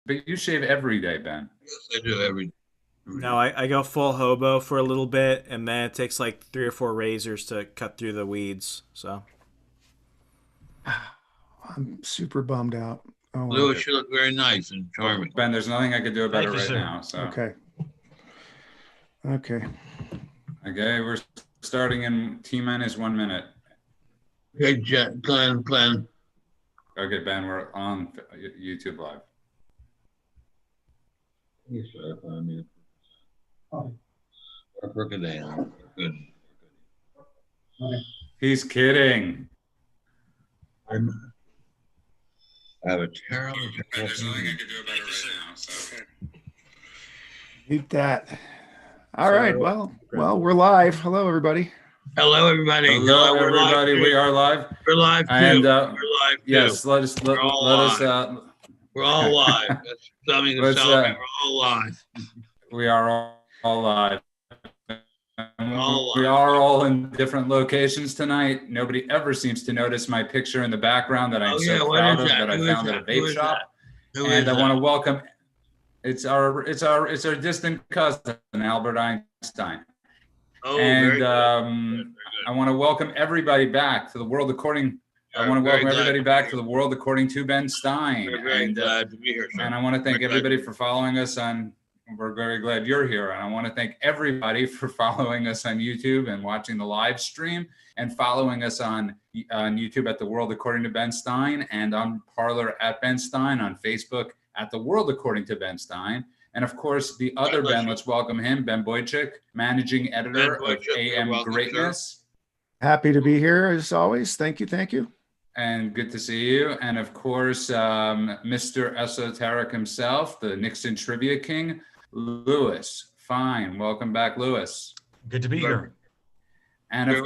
But you shave every day, Ben. Yes, I do every No, day. I go full hobo for a little bit, and then it takes like 3 or 4 razors to cut through the weeds. So I'm super bummed out. Oh well. Louis, you look very nice and Well, charming. Ben, there's nothing I could do about it Thank you, right sir. now. So, Okay. Okay. okay, we're starting in T minus 1 minute. Okay, Glenn. Okay, Ben, we're on YouTube Live. Yes, sir. I mean, crooked down. Good. He's kidding. I have a terrible, There's nothing I could do about it right now. So. Mute that. All right. Well, we're live. Hello, everybody. Hello, everybody. Hello, we're live everybody. too. We are live. We're live too. And we're live too. yes, let us. We're all live. That's something to Let's, celebrate. We're all live. We are all live. All We live. are all in different locations tonight. Nobody ever seems to notice my picture in the background that I'm Oh, yeah, so what proud is of that? that I Who is found at a that? Who vape is shop. Who And is I that? want to welcome. It's our distant cousin, Albert Einstein. Oh, And very good. Very good. I want to welcome everybody back to the world according. I want to welcome everybody back to the world according to Ben Stein. We're very glad to be here, sir. And I want to thank Very everybody for following us on. We're very glad you're here. And I want to thank everybody for following us on YouTube and watching the live stream and following us on YouTube at the World According to Ben Stein and on Parler at Ben Stein, on Facebook at the World According to Ben Stein. And of course, the other Ben, let's welcome him, Ben Boychuk, managing editor of AM Greatness. Happy to be here as always. Thank you. Thank you. And good to see you. And of course, Mr. Esoteric himself, the Nixon Trivia King, Louis. Fine. Welcome back, Louis. Good to be here. And of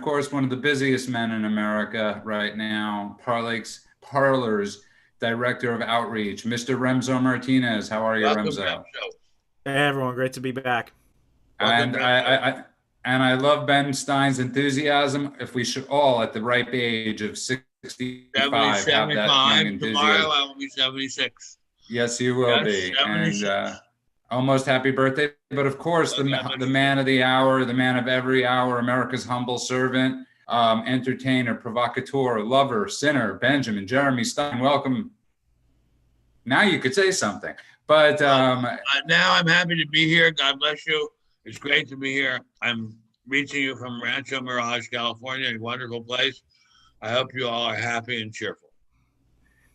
course, one of the busiest men in America right now, Parler's Director of Outreach, Mr. Remzo Martinez. How are you, Remzo? Hey, everyone. Great to be back. And I love Ben Stein's enthusiasm. If we should all, at the ripe age of 65, have that young enthusiasm. Tomorrow I will be 76. Yes, you will be. And almost happy birthday. But of course, the man of the hour, the man of every hour, America's humble servant, entertainer, provocateur, lover, sinner, Benjamin Jeremy Stein. Welcome. Now you could say something. But now I'm happy to be here. God bless you. It's great to be here. I'm reaching you from Rancho Mirage, California, a wonderful place. I hope you all are happy and cheerful.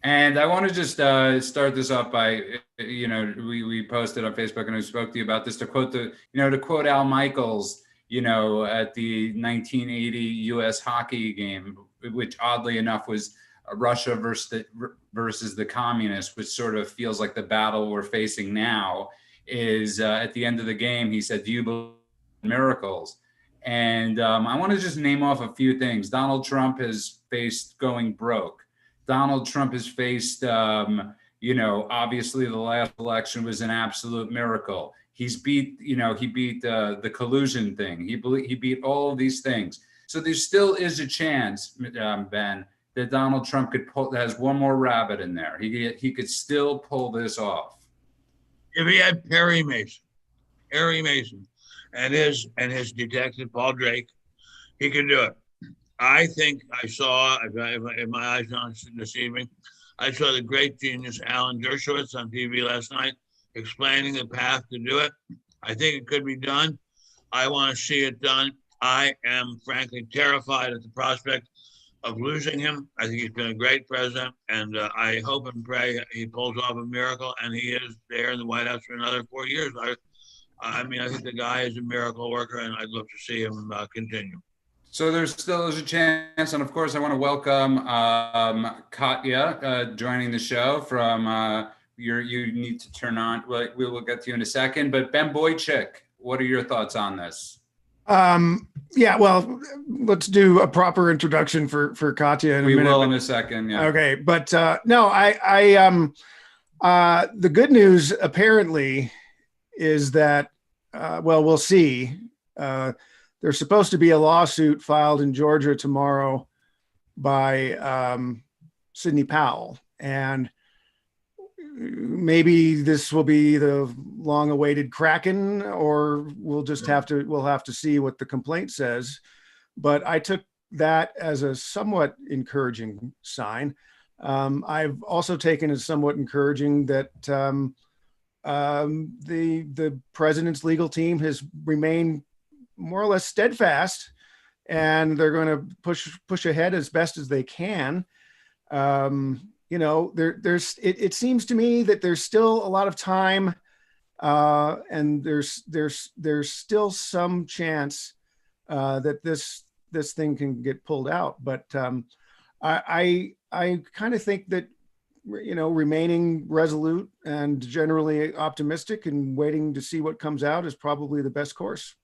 And I want to just start this off by, we posted on Facebook and I spoke to you about this to quote Al Michaels, at the 1980 U.S. hockey game, which oddly enough was Russia versus the communists, which sort of feels like the battle we're facing now. Is at the end of the game, he said, "Do you believe in miracles?" And I want to just name off a few things. Donald Trump has faced going broke. Donald Trump has faced, obviously the last election was an absolute miracle. He beat the collusion thing. He beat all of these things. So there still is a chance, Ben, that Donald Trump has one more rabbit in there. He could still pull this off. If he had Perry Mason, and his detective Paul Drake, he could do it. I think I saw, in my eyes on this evening, I saw the great genius Alan Dershowitz on TV last night explaining the path to do it. I think it could be done. I want to see it done. I am frankly terrified at the prospect of losing him. I think he's been a great president, and I hope and pray he pulls off a miracle, and he is there in the White House for another 4 years. I think the guy is a miracle worker, and I'd love to see him continue. So there still is a chance, and of course, I want to welcome Katya joining the show from you need to turn on. Well, we will get to you in a second, but Ben Boychuk, what are your thoughts on this? Yeah, well, let's do a proper introduction for Katya in a minute. We will in a second. Yeah. Okay, but no, the good news apparently is that we'll see. There's supposed to be a lawsuit filed in Georgia tomorrow by Sidney Powell, And maybe this will be the long-awaited Kraken, or we'll have to see what the complaint says. But I took that as a somewhat encouraging sign. I've also taken as somewhat encouraging that the president's legal team has remained more or less steadfast, and they're going to push ahead as best as they can. It seems to me that there's still a lot of time, and there's still some chance that this thing can get pulled out. But I kind of think that, remaining resolute and generally optimistic and waiting to see what comes out is probably the best course.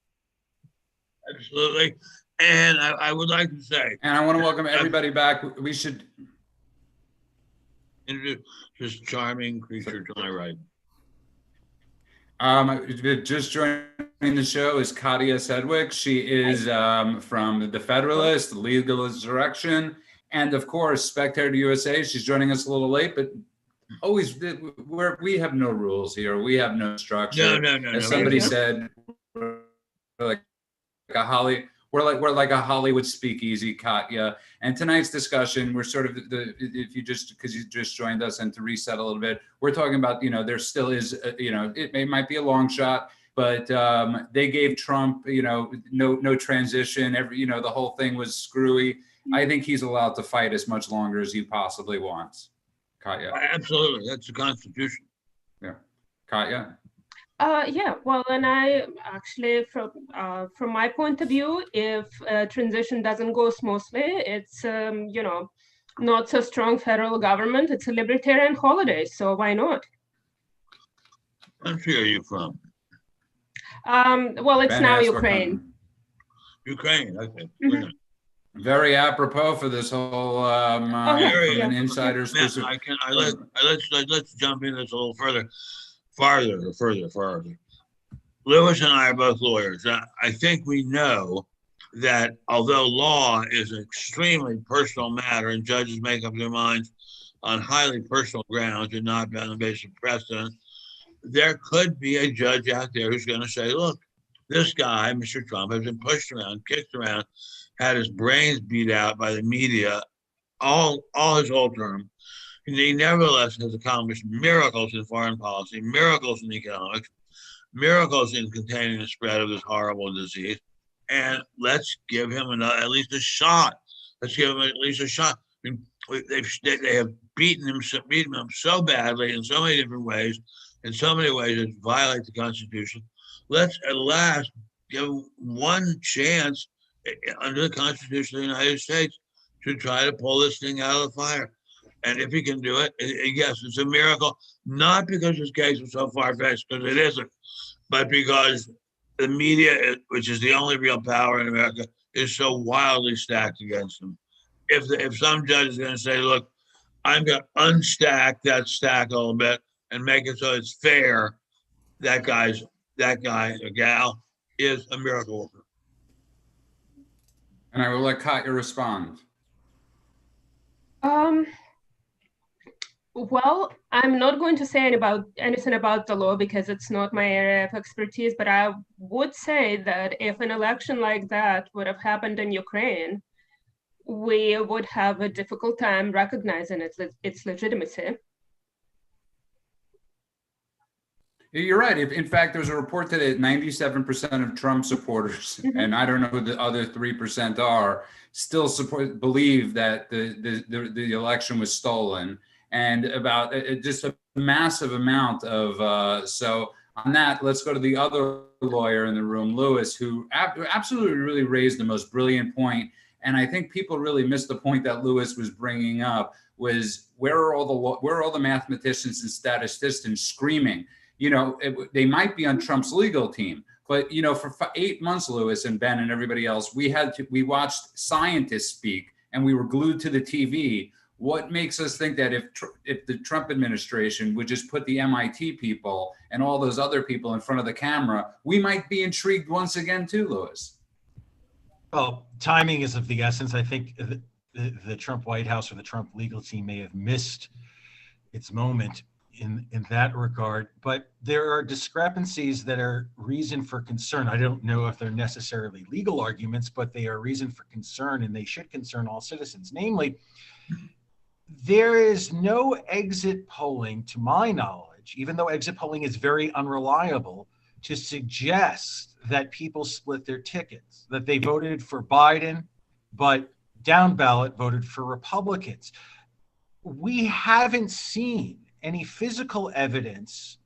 Absolutely. And I would like to say, and I want to welcome everybody back. We should introduce this charming creature to my right. Just joining the show is Katya Sedgwick. She is from The Federalist, Legal Insurrection, and of course, Spectator USA. She's joining us a little late, but always we have no rules here. We have no structure. No. As somebody said, we're like a Hollywood speakeasy, Katya. And tonight's discussion, we're sort of because you just joined us, and to reset a little bit, we're talking about, there still is, it might be a long shot, but they gave Trump, no transition. The whole thing was screwy. I think he's allowed to fight as much longer as he possibly wants. Katya. Absolutely, that's the Constitution. Yeah, Katya. Yeah, well, and I actually, from my point of view, if transition doesn't go smoothly, it's, not so strong federal government. It's a libertarian holiday, so why not? What country are you from? Well, it's now Ukraine. Ukraine, okay. Mm-hmm. Very apropos for this whole from an insider's perspective. Let's jump in this a little further. Farther. Lewis and I are both lawyers. I think we know that although law is an extremely personal matter and judges make up their minds on highly personal grounds and not on the basis of precedent, there could be a judge out there who's going to say, look, this guy, Mr. Trump, has been pushed around, kicked around, had his brains beat out by the media all his whole term. And he nevertheless has accomplished miracles in foreign policy, miracles in economics, miracles in containing the spread of this horrible disease. And let's give him at least a shot. I mean, they have beaten him so badly in so many different ways, that violate the Constitution. Let's at last give one chance under the Constitution of the United States to try to pull this thing out of the fire. And if he can do it, yes, it's a miracle, not because his case was so far-fetched, because it isn't, but because the media, which is the only real power in America, is so wildly stacked against him. If some judge is going to say, look, I'm going to unstack that stack a little bit and make it so it's fair, that guy or gal is a miracle worker. And I will let Katya respond. Well, I'm not going to say anything about the law because it's not my area of expertise, but I would say that if an election like that would have happened in Ukraine, we would have a difficult time recognizing its legitimacy. You're right. In fact, there's a report today that 97% of Trump supporters, and I don't know who the other 3% are, still believe that the election was stolen. And about just a massive amount of, so on that, let's go to the other lawyer in the room, Lewis, who absolutely really raised the most brilliant point. And I think people really missed the point that Lewis was bringing up, was where are all the mathematicians and statisticians screaming? They might be on Trump's legal team, but for 8 months, Lewis and Ben and everybody else, we watched scientists speak and we were glued to the TV. What makes us think that if the Trump administration would just put the MIT people and all those other people in front of the camera, we might be intrigued once again too, Lewis? Well, timing is of the essence. I think the Trump White House or the Trump legal team may have missed its moment in that regard. But there are discrepancies that are reason for concern. I don't know if they're necessarily legal arguments, but they are reason for concern, and they should concern all citizens. Namely, there is no exit polling, to my knowledge, even though exit polling is very unreliable, to suggest that people split their tickets, that they voted for Biden, but down ballot voted for Republicans. We haven't seen any physical evidence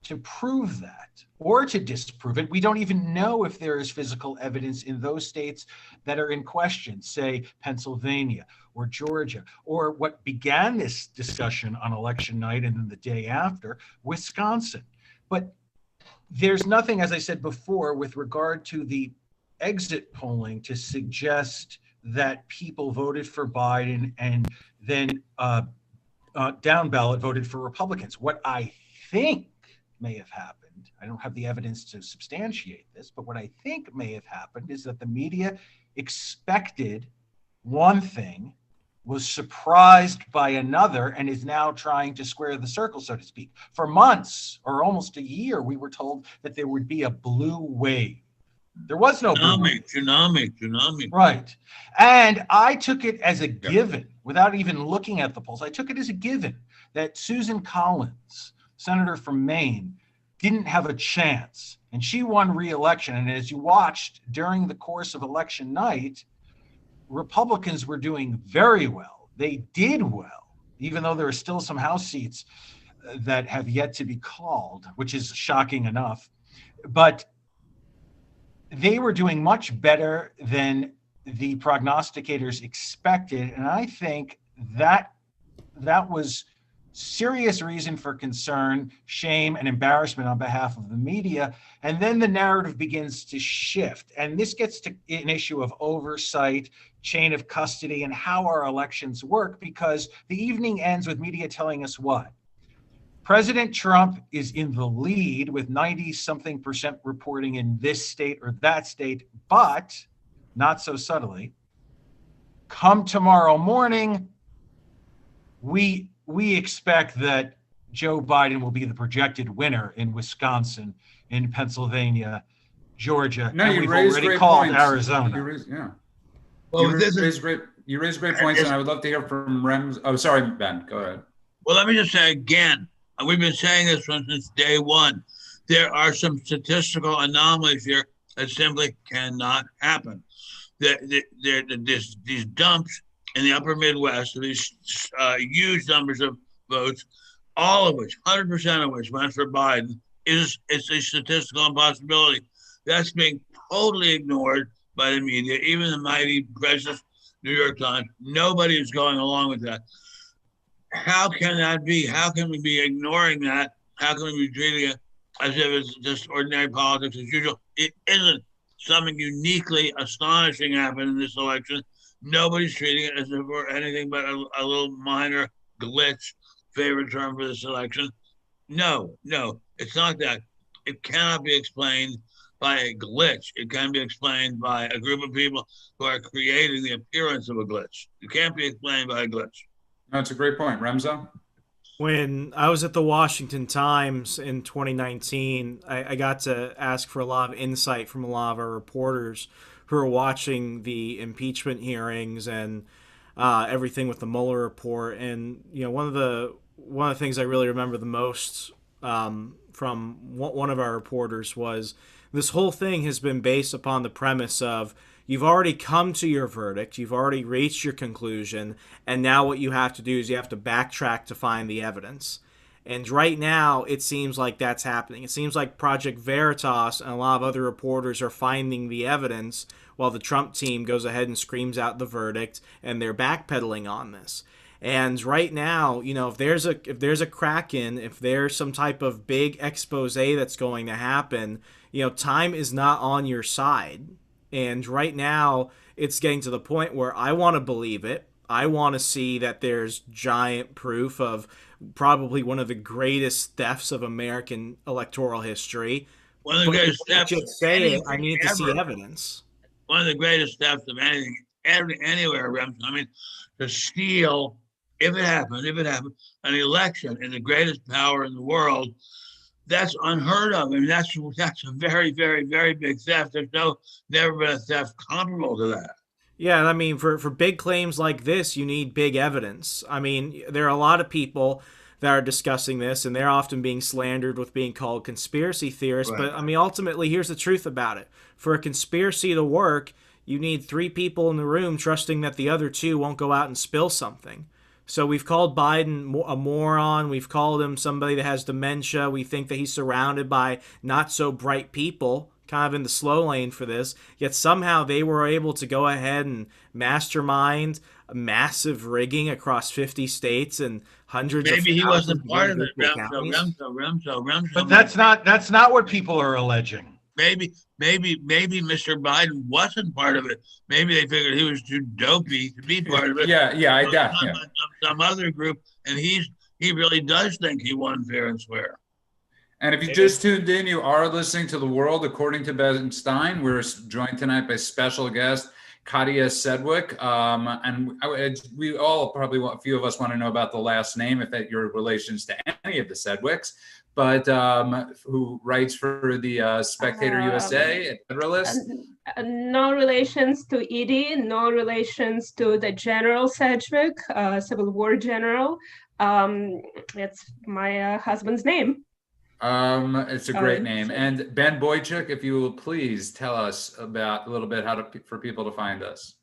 to prove that or to disprove it. We don't even know if there is physical evidence in those states that are in question, say Pennsylvania or Georgia, or what began this discussion on election night and then the day after, Wisconsin. But there's nothing, as I said before, with regard to the exit polling to suggest that people voted for Biden and then down ballot voted for Republicans. What I think may have happened, I don't have the evidence to substantiate this, but what I think may have happened is that the media expected one thing, was surprised by another, and is now trying to square the circle, so to speak. For months or almost a year, we were told that there would be a blue wave. There was no tsunami. Right. And I took it as a given, without even looking at the polls. I took it as a given that Susan Collins, senator from Maine, didn't have a chance. And she won re-election. And as you watched during the course of election night, Republicans were doing very well. They did well, even though there are still some House seats that have yet to be called, which is shocking enough. But they were doing much better than the prognosticators expected. And I think that was serious reason for concern, shame, and embarrassment on behalf of the media. And then the narrative begins to shift. And this gets to an issue of oversight, chain of custody, and how our elections work, because the evening ends with media telling us what? President Trump is in the lead with 90-something% reporting in this state or that state, but not so subtly, come tomorrow morning, we expect that Joe Biden will be the projected winner in Wisconsin, in Pennsylvania, Georgia, No, and you we've raised already great called points. Arizona. Well, You raised great points, and I would love to hear from Rems. Oh, sorry, Ben. Go ahead. Well, let me just say again, and we've been saying this since day one, there are some statistical anomalies here that simply cannot happen. These dumps in the upper Midwest, these huge numbers of votes, all of which, 100% of which went for Biden, it's a statistical impossibility. That's being totally ignored by the media, even the mighty, precious New York Times. Nobody is going along with that. How can that be? How can we be ignoring that? How can we be treating it as if it's just ordinary politics as usual? It isn't. Something uniquely astonishing happened in this election. Nobody's treating it as if it were anything but a little minor glitch, favorite term for this election. No, it's not that. It cannot be explained by a glitch. It can be explained by a group of people who are creating the appearance of a glitch. It can't be explained by a glitch. That's a great point. Remzo? When I was at the Washington Times in 2019, I got to ask for a lot of insight from a lot of our reporters who are watching the impeachment hearings and everything with the Mueller report. And one of the things I really remember the most from one of our reporters was this whole thing has been based upon the premise of you've already come to your verdict, you've already reached your conclusion, and now what you have to do is you have to backtrack to find the evidence. And right now, it seems like that's happening. It seems like Project Veritas and a lot of other reporters are finding the evidence while the Trump team goes ahead and screams out the verdict, and they're backpedaling on this. And right now, if there's a crack-in, if there's some type of big expose that's going to happen, time is not on your side. And right now, it's getting to the point where I want to believe it. I want to see that there's giant proof of probably one of the greatest thefts of American electoral history. One of the greatest thefts. Just say it. I need to see evidence. One of the greatest thefts of anything, anywhere. I mean, to steal if it happened, an election in the greatest power in the world, that's unheard of. I mean, that's a very, very, very big theft. There's never been a theft comparable to that. Yeah, I mean, for big claims like this, you need big evidence. I mean, there are a lot of people that are discussing this, and they're often being slandered with being called conspiracy theorists. Right. But, I mean, ultimately, here's the truth about it. For a conspiracy to work, you need 3 people in the room trusting that the other 2 won't go out and spill something. So we've called Biden a moron. We've called him somebody that has dementia. We think that he's surrounded by not so bright people, kind of in the slow lane for this. Yet somehow they were able to go ahead and mastermind a massive rigging across 50 states and hundreds Maybe of he wasn't part of it. Remso. But that's not what people are alleging. Maybe Mr. Biden wasn't part of it. Maybe they figured he was too dopey to be part of it. I doubt. Some other group, and he really does think he won fair and square. And if you just tuned in, you are listening to The World According to Ben Stein. We're joined tonight by special guest Katya Sedgwick. And we all probably, a few of us want to know about the last name, if that your relations to any of the Sedgwicks, but who writes for the Spectator USA at Federalist. No relations to Edie, no relations to the General Sedgwick, Civil War general. It's my husband's name. It's a great name. And Ben Boychuk, if you will please tell us about a little bit for people to find us.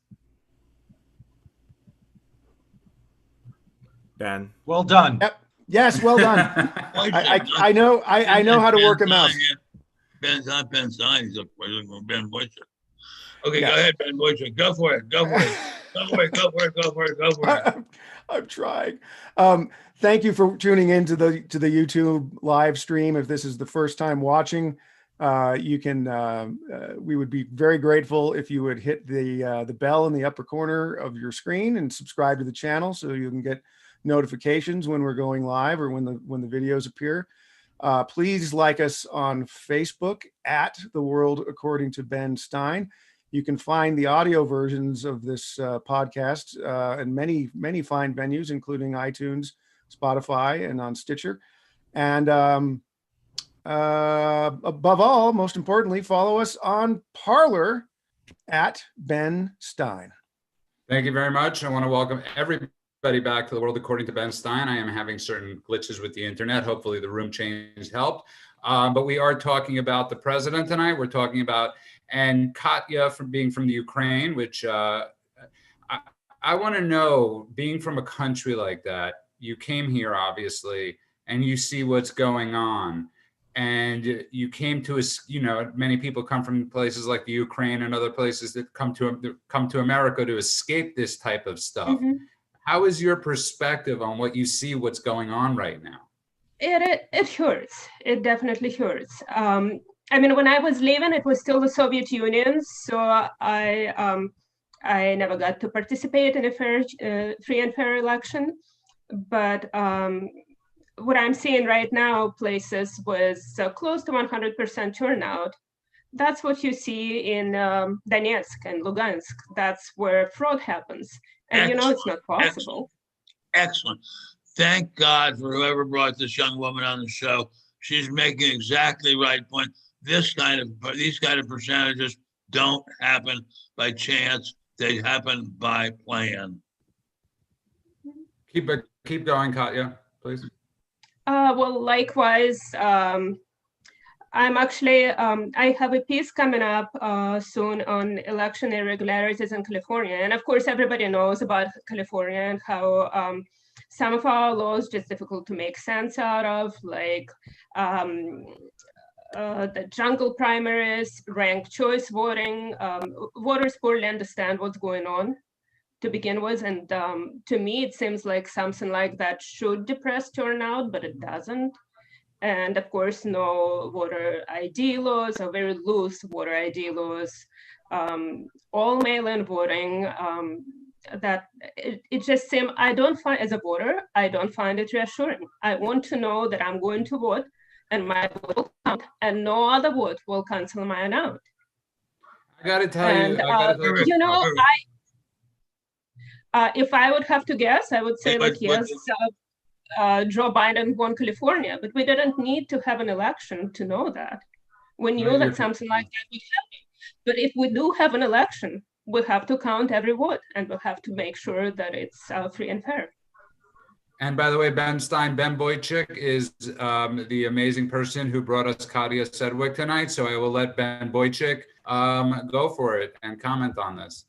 Ben. Well done. Yep. Yes, well done. I know how to work a mouse. Ben's not Ben Stein, he's Ben Boychuk. Okay, yes. Go ahead, Ben Boychuk. Go for it. I'm trying. Thank you for tuning in to the YouTube live stream. If this is the first time watching, you can. We would be very grateful if you would hit the bell in the upper corner of your screen and subscribe to the channel so you can get notifications when we're going live or when the videos appear. Please like us on Facebook at The World According to Ben Stein. You can find the audio versions of this podcast in many fine venues, including iTunes, Spotify, and on Stitcher. And above all, most importantly, follow us on Parler at Ben Stein. Thank you very much. I want to welcome everybody back to The World According to Ben Stein. I am having certain glitches with the internet. Hopefully the room change helped. But we are talking about the president tonight. We're talking about, and Katya being from the Ukraine, which I want to know, being from a country like that, you came here obviously, and you see what's going on. And you came to us, many people come from places like the Ukraine and other places that come to America to escape this type of stuff. Mm-hmm. How is your perspective on what you see, what's going on right now? It hurts. It definitely hurts. I mean, when I was leaving, it was still the Soviet Union, so I never got to participate in a free and fair election. But what I'm seeing right now, places with close to 100% turnout, that's what you see in Donetsk and Lugansk. That's where fraud happens. And Excellent. It's not possible. Excellent. Thank God for whoever brought this young woman on the show. She's making exactly the right point. These kind of percentages don't happen by chance. They happen by plan. Keep going, Katya, please. Well, likewise, I'm actually, I have a piece coming up soon on election irregularities in California. And of course, everybody knows about California and how some of our laws just difficult to make sense out of, like the jungle primaries, ranked choice voting. Voters poorly understand what's going on to begin with. And to me, it seems like something like that should depress turnout, but it doesn't. And of course, no voter ID laws or very loose voter ID laws, all mail-in voting, that it just seems, I don't find, as a voter, I don't find it reassuring. I want to know that I'm going to vote and my vote will count and no other vote will cancel mine out. I got to tell you, If I would have to guess, I would say, But- like, yes, Joe Biden won California, but we didn't need to have an election to know that. We knew Right, that something like that would happen. But if we do have an election, we have to count every vote, and we'll have to make sure that it's free and fair. And by the way, Ben Stein, Ben Boychik is the amazing person who brought us Katia Sedgwick tonight. So I will let Ben Boychik go for it and comment on this.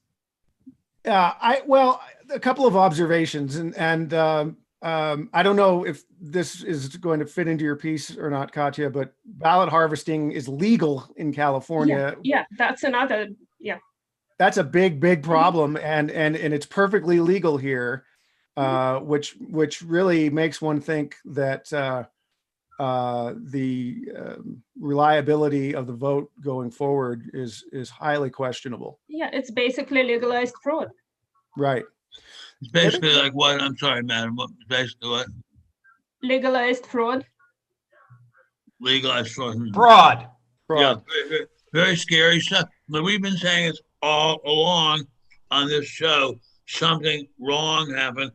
Well, a couple of observations, and I don't know if this is going to fit into your piece or not, Katia, but ballot harvesting is legal in California. Yeah, that's another. Yeah, that's a big problem, and it's perfectly legal here. Which really makes one think that the reliability of the vote going forward is highly questionable. Yeah, it's basically legalized fraud. Right. It's basically like what? I'm sorry, madam. Basically what? Legalized fraud. Legalized fraud. Fraud. Yeah, very scary stuff. But we've been saying it all along on this show. Something wrong happened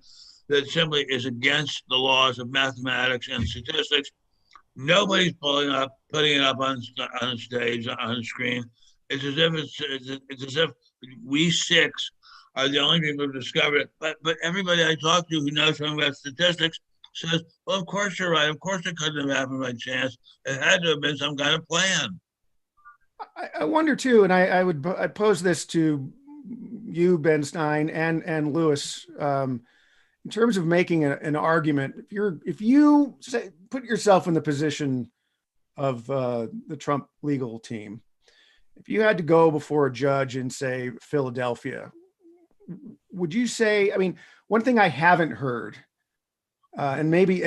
that simply is against the laws of mathematics and statistics. Nobody's putting it up on a stage, on a screen. It's as if we six are the only people who discovered it. But everybody I talk to who knows something about statistics says, well, of course you're right. Of course it couldn't have happened by chance. It had to have been some kind of plan. I wonder too, and I'd pose this to you, Ben Stein, and Lewis, in terms of making an argument. If you say, put yourself in the position of the Trump legal team, if you had to go before a judge in, say, Philadelphia, would you say? I mean, one thing I haven't heard, and maybe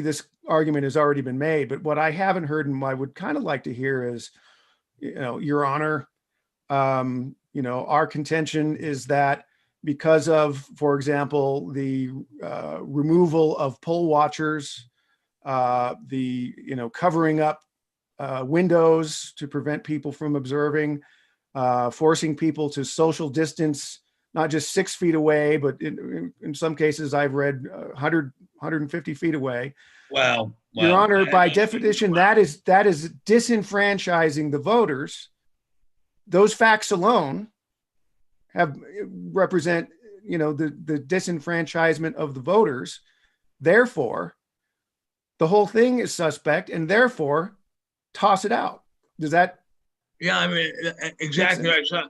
this argument has already been made, but what I haven't heard and I would kind of like to hear is, Your Honor, our contention is that because of, for example, the removal of poll watchers, the covering up windows to prevent people from observing, forcing people to social distance, not just 6 feet away, but in some cases I've read 100, 150 feet away. Wow. Your Honor, by definition, that is disenfranchising the voters. Those facts alone represent, the disenfranchisement of the voters. Therefore, the whole thing is suspect, and therefore, toss it out. Does that? Yeah, I mean, exactly right. So,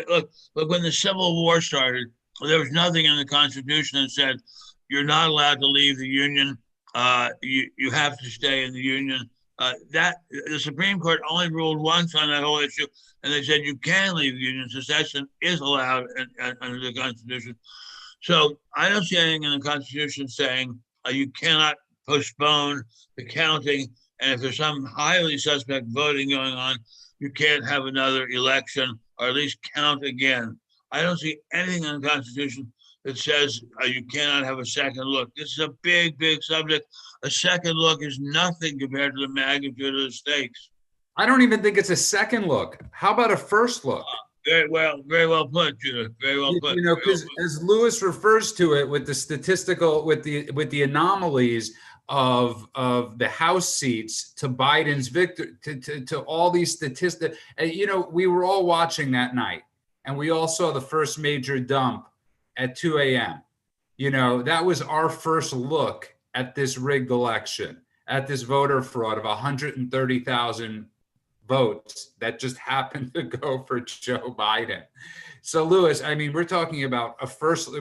look, when the Civil War started, there was nothing in the Constitution that said you're not allowed to leave the Union. You have to stay in the Union. That the Supreme Court only ruled once on that whole issue, and they said you can leave the Union. Secession is allowed under the Constitution. So I don't see anything in the Constitution saying you cannot postpone the counting, and if there's some highly suspect voting going on, you can't have another election or at least count again. I don't see anything in the Constitution that says you cannot have a second look. This is a big subject. A second look is nothing compared to the magnitude of the stakes. I don't even think it's a second look. How about a first look? Very well put, Judith. Very well put. Because as Lewis refers to it, with the statistical, with the anomalies of the House seats to Biden's victory, to all these statistics. We were all watching that night, and we all saw the first major dump at 2 a.m. That was our first look at this rigged election, at this voter fraud of 130,000 votes that just happened to go for Joe Biden. So, Lewis, I mean, we're talking about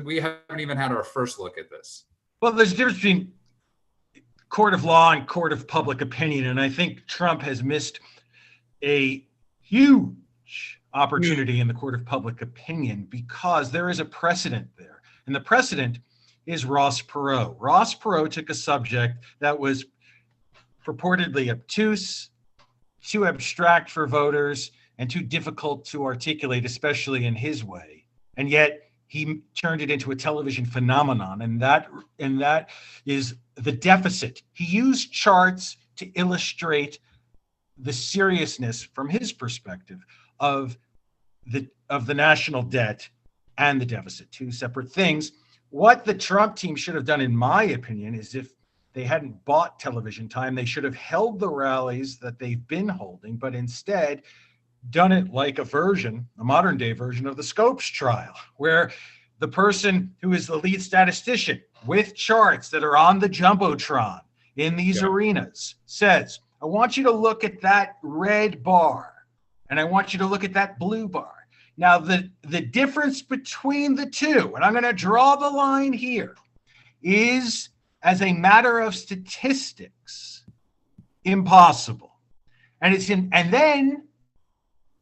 we haven't even had our first look at this. Well, there's a difference between court of law and court of public opinion. And I think Trump has missed a huge opportunity in the court of public opinion because there is a precedent there. And the precedent is Ross Perot. Ross Perot took a subject that was purportedly obtuse, too abstract for voters, and too difficult to articulate, especially in his way. And yet he turned it into a television phenomenon. And that is the deficit. He used charts to illustrate the seriousness from his perspective of the national debt and the deficit, two separate things. What the Trump team should have done, in my opinion, is if they hadn't bought television time, they should have held the rallies that they've been holding, but instead done it like a modern day version of the Scopes trial, where the person who is the lead statistician with charts that are on the Jumbotron in these arenas says, I want you to look at that red bar and I want you to look at that blue bar. Now, the difference between the two, and I'm going to draw the line here, is, as a matter of statistics, impossible. And then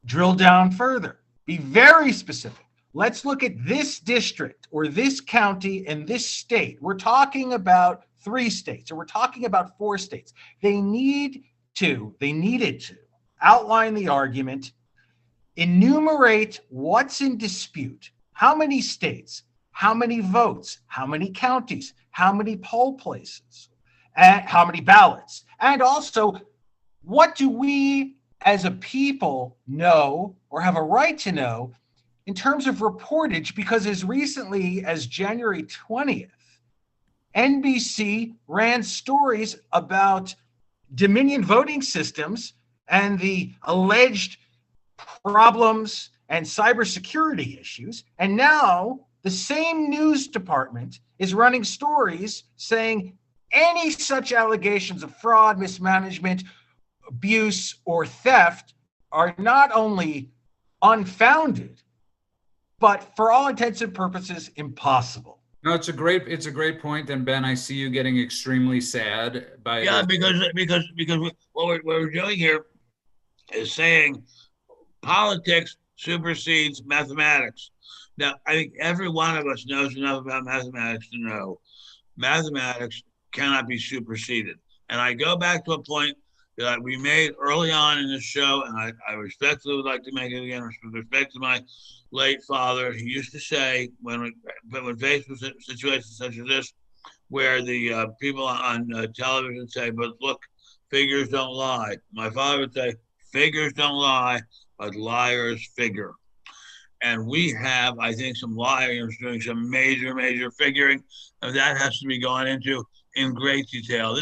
drill down further. Be very specific. Let's look at this district or this county and this state. We're talking about 3 states, or we're talking about 4 states. They needed to outline the argument, enumerate what's in dispute, how many states, how many votes, how many counties, how many poll places, and how many ballots, and also what do we as a people know or have a right to know in terms of reportage, because as recently as January 20th, NBC ran stories about Dominion voting systems and the alleged problems and cybersecurity issues. And now the same news department is running stories saying any such allegations of fraud, mismanagement, abuse, or theft are not only unfounded, but for all intents and purposes, impossible. No, it's a great point. And Ben, I see you getting extremely sad by because what we're doing here is saying politics supersedes mathematics. Now, I think every one of us knows enough about mathematics to know mathematics cannot be superseded. And I go back to a point that we made early on in this show, and I respectfully would like to make it again with respect to my late father. He used to say, when faced with situations such as this, where the people on television say, but look, figures don't lie. My father would say, figures don't lie, but liars figure. And we have, I think, some liars doing some major figuring, and that has to be gone into in great detail.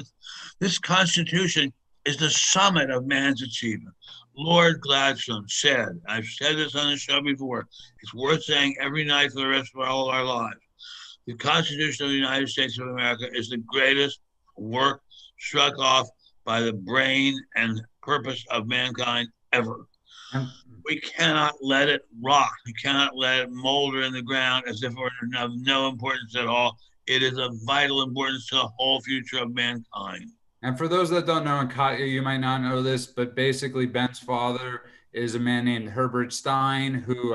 This Constitution is the summit of man's achievement. Lord Gladstone said, I've said this on the show before, it's worth saying every night for the rest of all of our lives. The Constitution of the United States of America is the greatest work struck off by the brain and purpose of mankind ever. We cannot let it rot. We cannot let it molder in the ground as if it were of no importance at all. It is of vital importance to the whole future of mankind. And for those that don't know, and you might not know this, but basically Ben's father is a man named Herbert Stein, who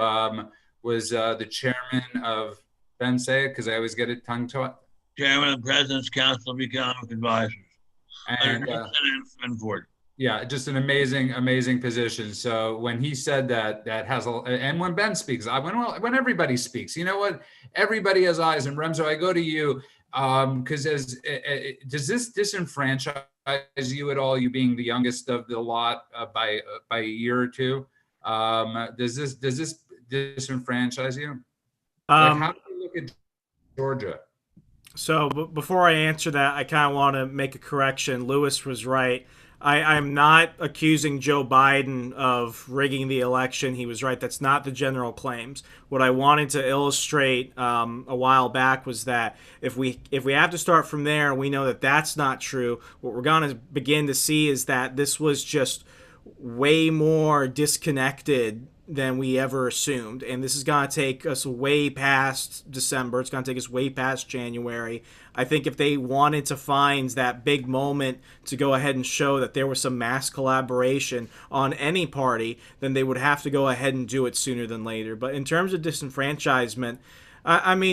was the chairman of, Ben, say it, because I always get it tongue-tied. Chairman of the President's Council of Economic Advisors. And yeah, just an amazing position. So when he said that has and when Ben speaks, when everybody speaks, you know what? Everybody has eyes. And Remzo, I go to you. Because does this disenfranchise you at all? You being the youngest of the lot by a year or two, does this disenfranchise you? How do you look at Georgia? So before I answer that, I kind of want to make a correction. Lewis was right. I'm not accusing Joe Biden of rigging the election. He was right. That's not the general claims. What I wanted to illustrate a while back was that if we have to start from there, we know that that's not true. What we're going to begin to see is that this was just way more disconnected than we ever assumed. And this is going to take us way past December. It's going to take us way past January. I think if they wanted to find that big moment to go ahead and show that there was some mass collaboration on any party, then they would have to go ahead and do it sooner than later. But in terms of disenfranchisement, I'm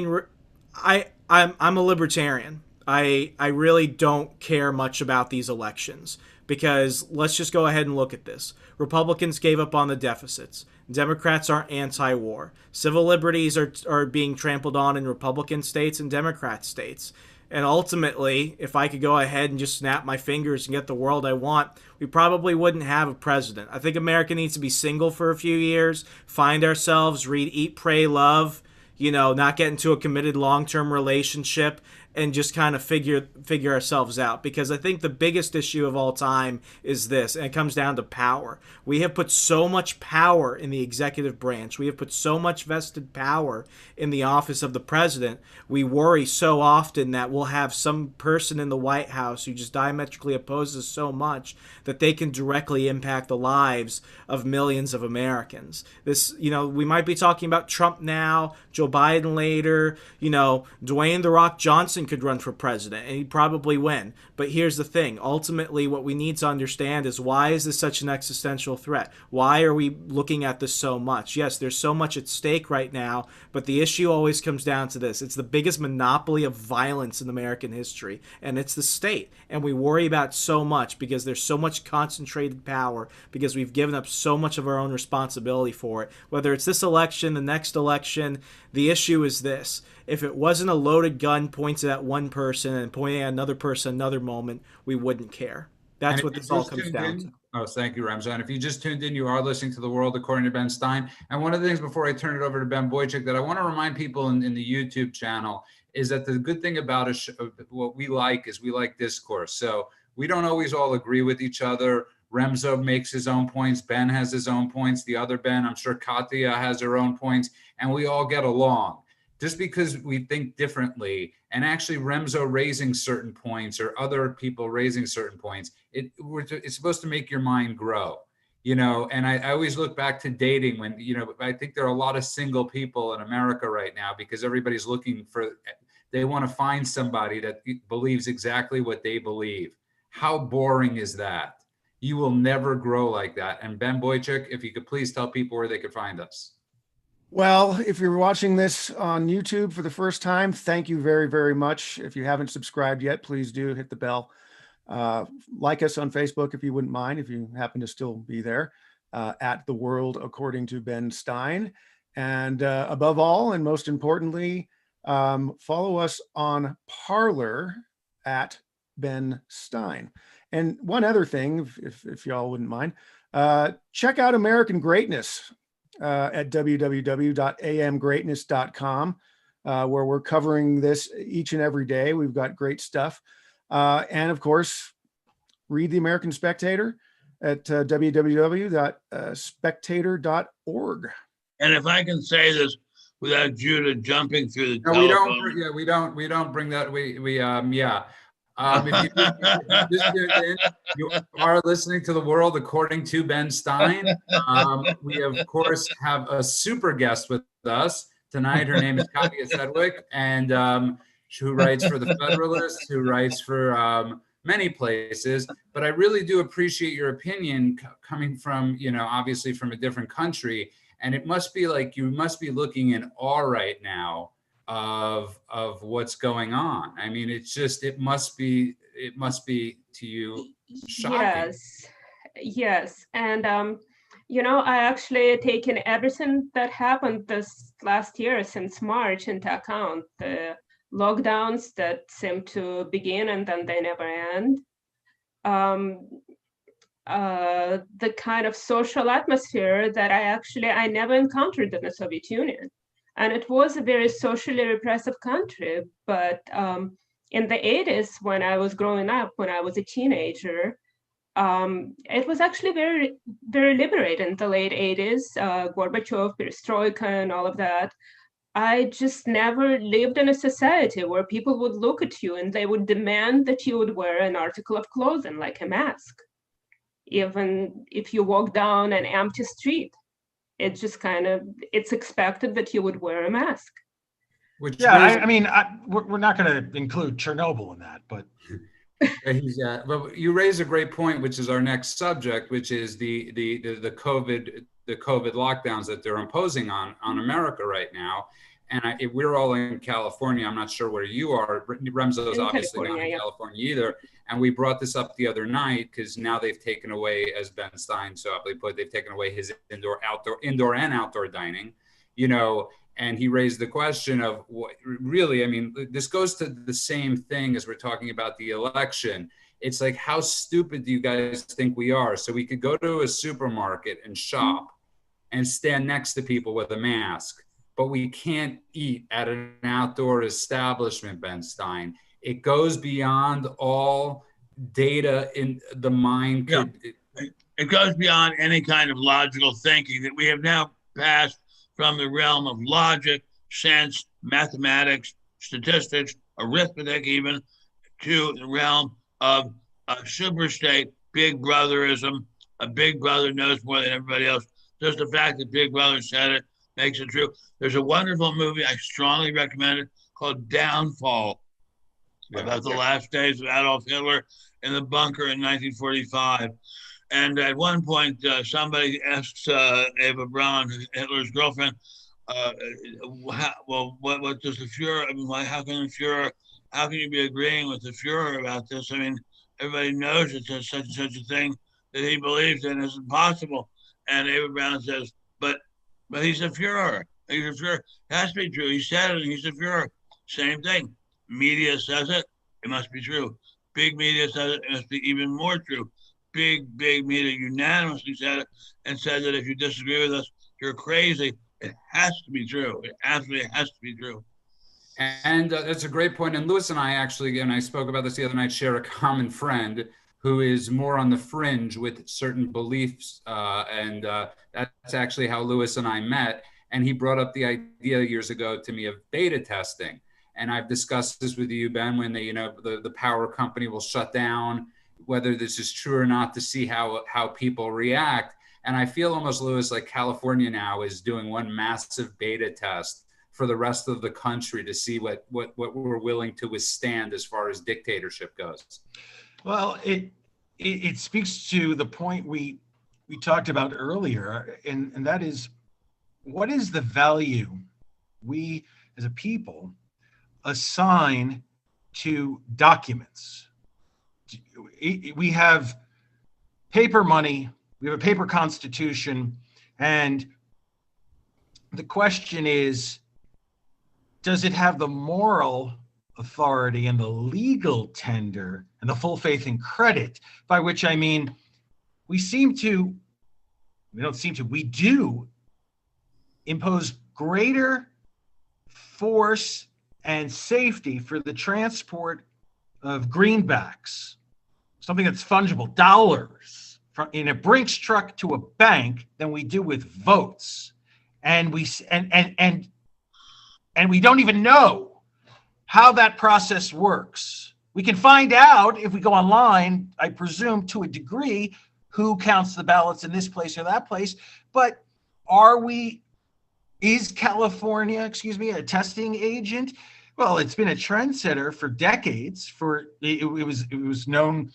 a libertarian. I really don't care much about these elections because let's just go ahead and look at this. Republicans gave up on the deficits. Democrats are anti-war. Civil liberties are being trampled on in Republican states and Democrat states. And ultimately, if I could go ahead and just snap my fingers and get the world I want, we probably wouldn't have a president. I think America needs to be single for a few years, find ourselves, read Eat, Pray, Love, not get into a committed long-term relationship and just kind of figure ourselves out. Because I think the biggest issue of all time is this, and it comes down to power. We have put so much power in the executive branch. We have put so much vested power in the office of the president. We worry so often that we'll have some person in the White House who just diametrically opposes so much that they can directly impact the lives of millions of Americans. We might be talking about Trump now, Joe Biden later, Dwayne "The Rock" Johnson could run for president and he'd probably win. But here's the thing. Ultimately, what we need to understand is, why is this such an existential threat? Why are we looking at this so much? Yes, there's so much at stake right now, but the issue always comes down to this. It's the biggest monopoly of violence in American history, and it's the state. And we worry about so much because there's so much concentrated power, because we've given up so much of our own responsibility for it. Whether it's this election, the next election, the issue is this. If it wasn't a loaded gun pointed at one person and pointing at another person another moment, we wouldn't care. That's what this all comes down to. Oh, thank you, Ramzan. If you just tuned in, you are listening to The World According to Ben Stein. And one of the things, before I turn it over to Ben Boychuk, that I want to remind people in the YouTube channel is that the good thing about what we like is we like discourse. So we don't always all agree with each other. Remzo makes his own points. Ben has his own points. The other Ben, I'm sure Katya has her own points. And we all get along. Just because we think differently, and actually Remzo raising certain points or other people raising certain points, it's supposed to make your mind grow, and I always look back to dating when, I think there are a lot of single people in America right now because everybody's they want to find somebody that believes exactly what they believe. How boring is that? You will never grow like that. And Ben Boychuk, if you could please tell people where they could find us. Well, if you're watching this on YouTube for the first time, thank you very, very much. If you haven't subscribed yet, please do hit the bell. Like us on Facebook, if you wouldn't mind, if you happen to still be there, at The World According to Ben Stein. And above all, and most importantly, follow us on Parler at Ben Stein. And one other thing, if y'all wouldn't mind, check out American Greatness at www.amgreatness.com, where we're covering this each and every day. We've got great stuff. And of course, read the American Spectator at www.spectator.org. And if I can say this without Judah jumping through the telephone. We don't bring that. If you just tuned in, you are listening to The World According to Ben Stein. We, of course, have a super guest with us tonight. Her name is Katya Sedgwick, and who writes for The Federalist, who writes for many places. But I really do appreciate your opinion coming from, obviously from a different country. And it must be like you must be looking in awe right now of what's going on. I mean, it must be to you shocking. Yes. And I actually taken everything that happened this last year since March into account. The lockdowns that seem to begin and then they never end. The kind of social atmosphere that I never encountered in the Soviet Union. And it was a very socially repressive country. But in the 80s, when I was growing up, when I was a teenager, it was actually very, very liberating. The late 80s, Gorbachev, Perestroika, and all of that. I just never lived in a society where people would look at you and they would demand that you would wear an article of clothing like a mask, even if you walk down an empty street. It's just it's expected that you would wear a mask. We're not going to include Chernobyl in that, but. But you raise a great point, which is our next subject, which is the COVID lockdowns that they're imposing on America right now. And we're all in California. I'm not sure where you are. Remzo's obviously not in California either. And we brought this up the other night because now they've taken away, as Ben Stein so aptly put, they've taken away his indoor and outdoor dining, and he raised the question of what really, I mean, this goes to the same thing as we're talking about the election. It's like, how stupid do you guys think we are? So we could go to a supermarket and shop and stand next to people with a mask. but we can't eat at an outdoor establishment, Ben Stein. It goes beyond all data in the mind could. Yeah. It goes beyond any kind of logical thinking, that we have now passed from the realm of logic, sense, mathematics, statistics, arithmetic, even, to the realm of a superstate, big brotherism. A big brother knows more than everybody else. Just the fact that Big Brother said it makes it true. There's a wonderful movie I strongly recommend it called Downfall, about the last days of Adolf Hitler in the bunker in 1945. And at one point, somebody asks Eva Braun, Hitler's girlfriend, what does the Fuhrer, I mean, how can you be agreeing with the Fuhrer about this? I mean, everybody knows that there's such and such a thing that he believes in is impossible. And Eva Braun says, but he's a Fuhrer. He's a Fuhrer. It has to be true. He said it, and he's a Fuhrer. Same thing. Media says it must be true. Big media says it must be even more true. Big media unanimously said it and said that if you disagree with us, you're crazy. It has to be true. It absolutely has to be true. And that's a great point. And Lewis and I actually, and I spoke about this the other night, share a common friend who is more on the fringe with certain beliefs. And that's actually how Lewis and I met. And he brought up the idea years ago to me of beta testing. And I've discussed this with you, Ben, when the power company will shut down, whether this is true or not, to see how people react. And I feel almost, Lewis, like California now is doing one massive beta test for the rest of the country to see what we're willing to withstand as far as dictatorship goes. Well, it speaks to the point we talked about earlier, and that is, what is the value we as a people assign to documents? We have paper money, we have a paper constitution, and the question is, does it have the moral authority and the legal tender and the full faith and credit? By which I mean, we do impose greater force and safety for the transport of greenbacks, something that's fungible, dollars, in a Brinks truck to a bank, than we do with votes. And we don't even know how that process works. We can find out if we go online, I presume, to a degree, who counts the ballots in this place or that place. But is California, a testing agent? Well, it's been a trendsetter for decades. It was known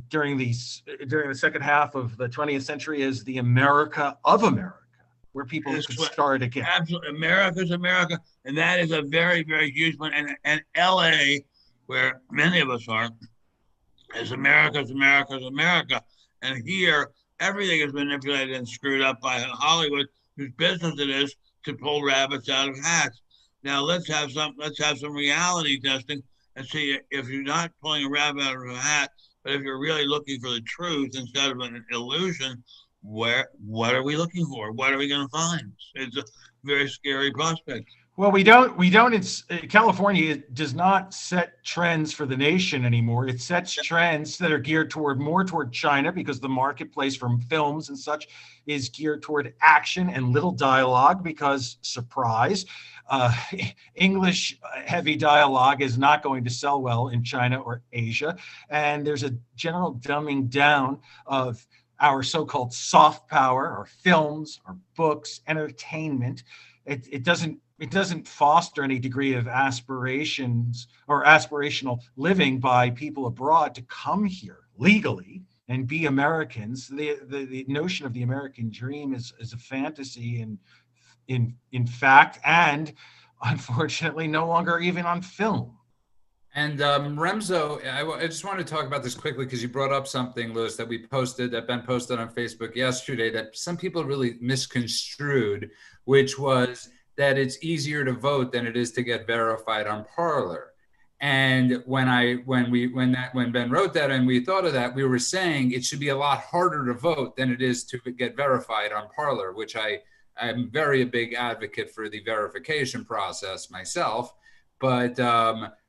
during the second half of the 20th century as the America of America, where people could start again. Absolutely, America's America, and that is a very, very huge one. And LA, where many of us are, is America's America. And here, everything is manipulated and screwed up by Hollywood, whose business it is to pull rabbits out of hats. Now let's have some reality testing and see if you're not pulling a rabbit out of a hat, but if you're really looking for the truth instead of an illusion. What are we looking for? What are we going to find? It's a very scary prospect. Well, California does not set trends for the nation anymore. It sets trends that are geared more toward China, because the marketplace from films and such is geared toward action and little dialogue, because, surprise, English heavy dialogue is not going to sell well in China or Asia. And there's a general dumbing down of our so-called soft power, our films, our books, entertainment. It doesn't foster any degree of aspirations or aspirational living by people abroad to come here legally and be Americans. The notion of the American dream is a fantasy in fact, and unfortunately no longer even on film. And Remzo, I just want to talk about this quickly because you brought up something, Lewis, that Ben posted on Facebook yesterday that some people really misconstrued, which was that it's easier to vote than it is to get verified on Parler. And when Ben wrote that and we thought of that, we were saying it should be a lot harder to vote than it is to get verified on Parler, which I I'm very a big advocate for the verification process myself, but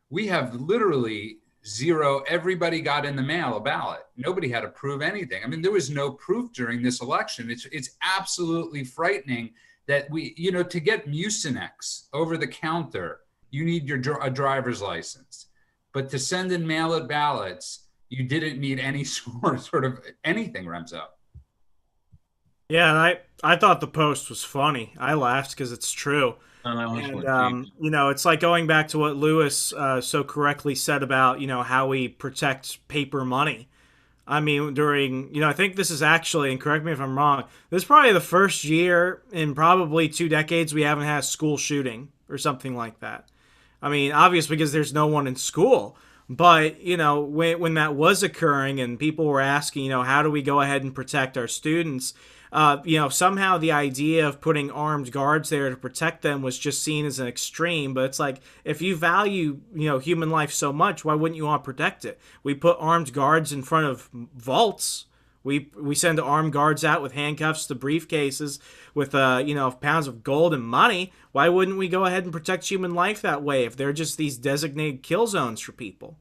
we have literally zero. Everybody got in the mail a ballot. Nobody had to prove anything. I mean, there was no proof during this election. It's absolutely frightening that to get Mucinex over the counter, you need a driver's license. But to send in mail-in ballots, you didn't need any sort of anything, Remzo. Yeah, and I thought the post was funny. I laughed because it's true. And, it's like going back to what Lewis so correctly said about, how we protect paper money. I mean, during, I think this is actually, and correct me if I'm wrong, this is probably the first year in probably 2 decades we haven't had a school shooting or something like that. I mean, obviously because there's no one in school. But, when that was occurring and people were asking, how do we go ahead and protect our students? Somehow the idea of putting armed guards there to protect them was just seen as an extreme. But it's like, if you value, human life so much, why wouldn't you want to protect it? We put armed guards in front of vaults. We send armed guards out with handcuffs to briefcases with, pounds of gold and money. Why wouldn't we go ahead and protect human life that way if they're just these designated kill zones for people?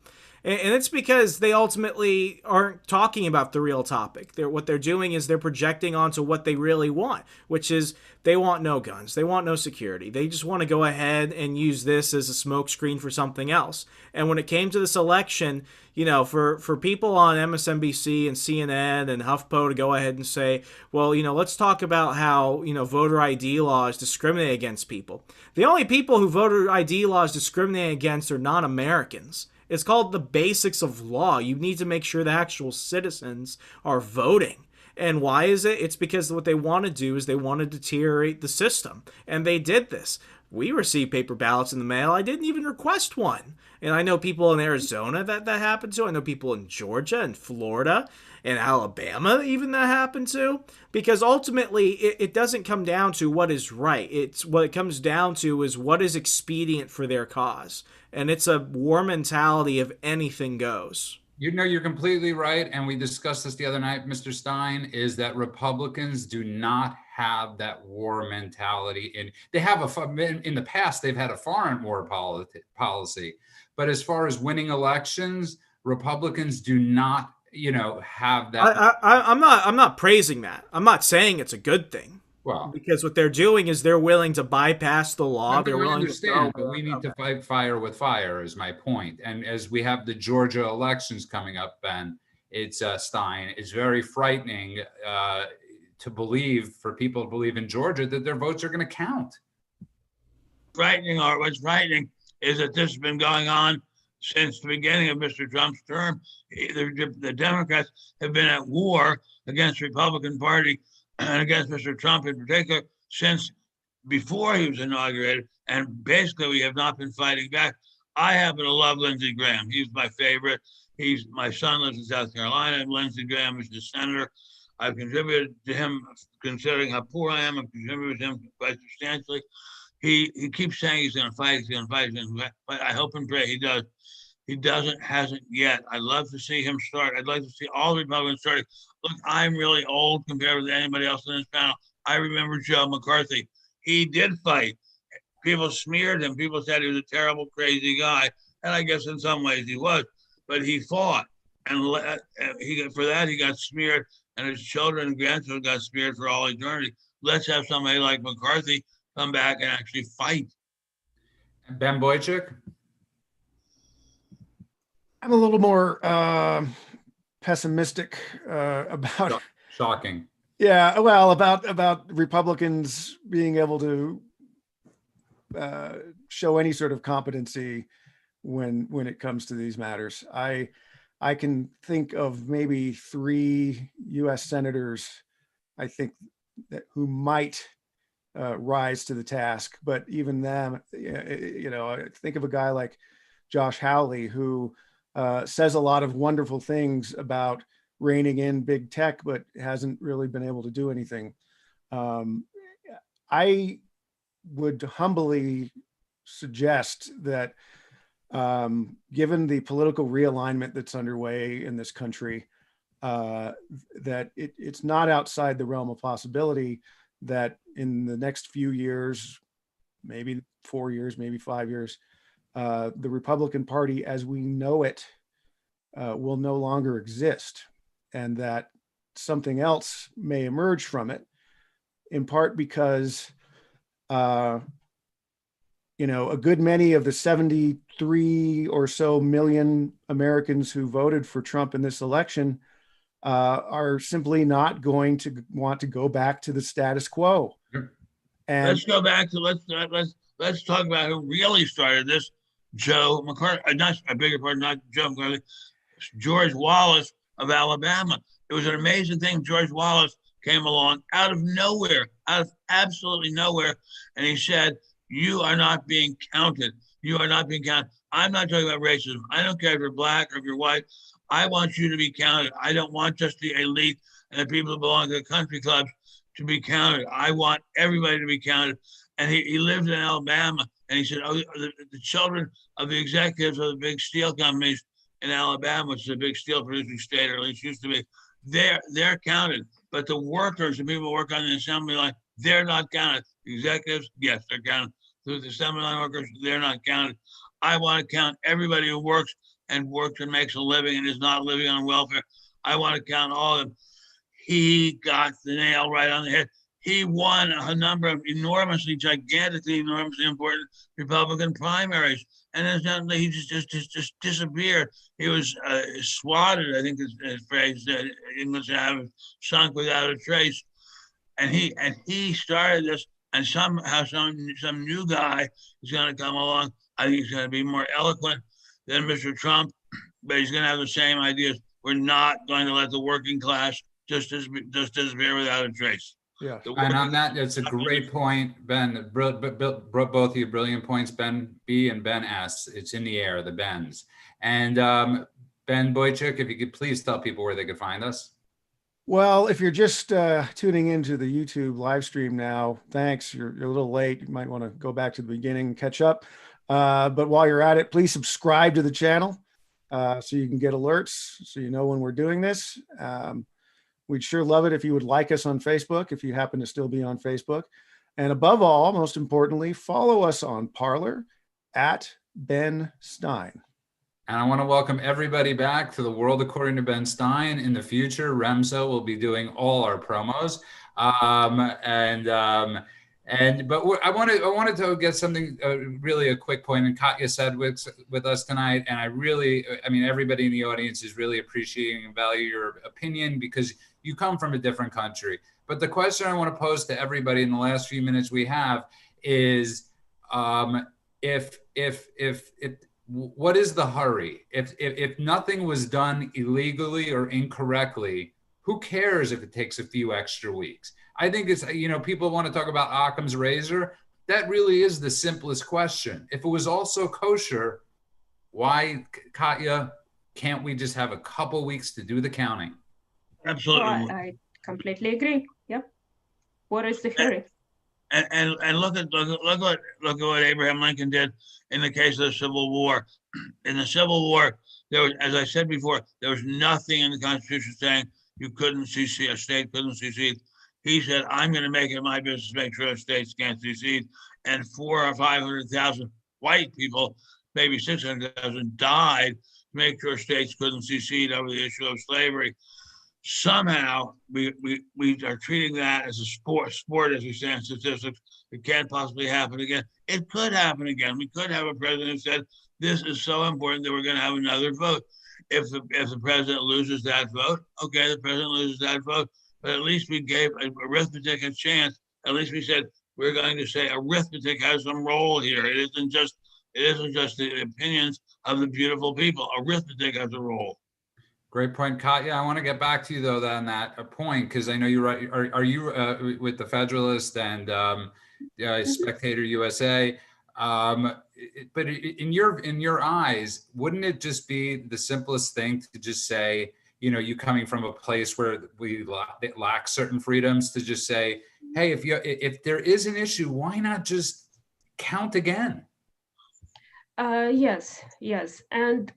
And it's because they ultimately aren't talking about the real topic. What they're doing is they're projecting onto what they really want, which is they want no guns. They want no security. They just want to go ahead and use this as a smokescreen for something else. And when it came to this election, for people on MSNBC and CNN and HuffPo to go ahead and say, well, let's talk about how, voter ID laws discriminate against people. The only people who voter ID laws discriminate against are non-Americans. It's called the basics of law. You need to make sure the actual citizens are voting. And why is it? It's because what they want to do is they want to deteriorate the system. And they did this. We received paper ballots in the mail. I didn't even request one. And I know people in Arizona that happened to. I know people in Georgia and Florida and Alabama even that happened to. Because ultimately, it doesn't come down to what is right. It's what it comes down to is what is expedient for their cause. And it's a war mentality of anything goes. You're completely right. And we discussed this the other night, Mr. Stein, is that Republicans do not have that war mentality. And they have in the past, they've had a foreign war policy. But as far as winning elections, Republicans do not, have that. I'm not praising that. I'm not saying it's a good thing. Well, because what they're doing is they're willing to bypass the law. They're willing understand, but we need to fight fire with fire, is my point. And as we have the Georgia elections coming up, Ben, it's Stein. It's very frightening for people to believe in Georgia that their votes are going to count. What's frightening is that this has been going on since the beginning of Mr. Trump's term. The Democrats have been at war against the Republican Party and against Mr. Trump in particular since before he was inaugurated. And basically, we have not been fighting back. I happen to love Lindsey Graham. He's my favorite. My son lives in South Carolina, and Lindsey Graham is the senator. I've contributed to him, considering how poor I am. I've contributed to him quite substantially. He keeps saying he's going to fight, but I hope and pray he does. He hasn't yet. I'd love to see him start. I'd like to see all the Republicans starting. Look, I'm really old compared with anybody else in this panel. I remember Joe McCarthy. He did fight. People smeared him. People said he was a terrible, crazy guy. And I guess in some ways he was. But he fought. And for that, he got smeared. And his children and grandchildren got smeared for all eternity. Let's have somebody like McCarthy come back and actually fight. Ben Boychuk? I'm a little more pessimistic about. Shocking. Yeah, well, about Republicans being able to show any sort of competency when it comes to these matters. I can think of maybe 3 U.S. senators, I think, who might rise to the task, but even them, I think of a guy like Josh Hawley, who says a lot of wonderful things about reining in big tech, but hasn't really been able to do anything. I would humbly suggest that given the political realignment that's underway in this country, that it's not outside the realm of possibility that in the next few years, maybe 4 years, maybe 5 years, the Republican Party as we know it will no longer exist, and that something else may emerge from it, in part because you know, a good many of the 73 or so million Americans who voted for Trump in this election are simply not going to want to go back to the status quo. And let's go back to let's talk about who really started this. Joe McCarthy, not I beg your pardon, not Joe McCarthy, George Wallace of Alabama. It was an amazing thing. George Wallace came along out of nowhere, out of absolutely nowhere, and he said, "You are not being counted. You are not being counted. I'm not talking about racism. I don't care if you're black or if you're white. I want you to be counted. I don't want just the elite and the people who belong to the country clubs to be counted. I want everybody to be counted." And he lived in Alabama, and he said, "Oh, the children of the executives of the big steel companies in Alabama, which is a big steel producing state, or at least used to be, they're counted. But the workers, the people who work on the assembly line, they're not counted. The executives, yes, they're counted. The assembly line workers, they're not counted. I want to count everybody who works and makes a living and is not living on welfare. I want to count all of them." He got the nail right on the head. He won a number of enormously important Republican primaries, and then suddenly he just disappeared. He was swatted, I think his phrase, English have sunk without a trace. And he started this, and somehow some new guy is going to come along. I think he's going to be more eloquent than Mr. Trump, but he's going to have the same ideas. We're not going to let the working class just disappear without a trace. yeah, And on that, it's a great point, Ben. Both of you brilliant points, Ben B and Ben S. It's in the air, the Bens. And Ben Boychuk, if you could please tell people where they could find us. well, if you're just tuning into the YouTube live stream now, thanks. You're a little late. You might want to go back to the beginning and catch up. But while you're at it, please subscribe to the channel so you can get alerts, so you know when we're doing this. We'd sure love it if you would like us on Facebook, if you happen to still be on Facebook. And above all, most importantly, follow us on Parler at Ben Stein. And I want to welcome everybody back to The World According to Ben Stein. In the future, Remso will be doing all our promos. But I wanted to get something, really a quick point. And Katya said with us tonight, and I mean, everybody in the audience is really appreciating and value your opinion because you come from a different country. But the question I want to pose to everybody in the last few minutes we have is, what is the hurry? If nothing was done illegally or incorrectly, who cares if it takes a few extra weeks? I think it's, people want to talk about Occam's razor. That really is the simplest question. If it was also kosher, why, Katya, can't we just have a couple weeks to do the counting? Absolutely. Well, I completely agree. Yep. What is the hurry? And look at what Abraham Lincoln did in the case of the Civil War. In the Civil War, there was, as I said before, there was nothing in the Constitution saying you couldn't secede, a state couldn't secede. He said, "I'm going to make it my business to make sure states can't secede." And 400,000 or 500,000 white people, maybe 600,000, died to make sure states couldn't secede over the issue of slavery. Somehow we are treating that as a sport as we say in statistics. It can't possibly happen again. It could happen again. We could have a president who said, "This is so important that we're going to have another vote." If the president loses that vote, okay, the president loses that vote. But at least we gave arithmetic a chance. At least we said we're going to say arithmetic has some role here. It isn't just the opinions of the beautiful people. Arithmetic has a role. Great point, Katya. I want to get back to you though on that point because I know you're right. Are you with the Federalist and Spectator USA? But in your eyes, wouldn't it just be the simplest thing to just say, you coming from a place where we lack certain freedoms, to just say, hey, if there is an issue, why not just count again? Yes, and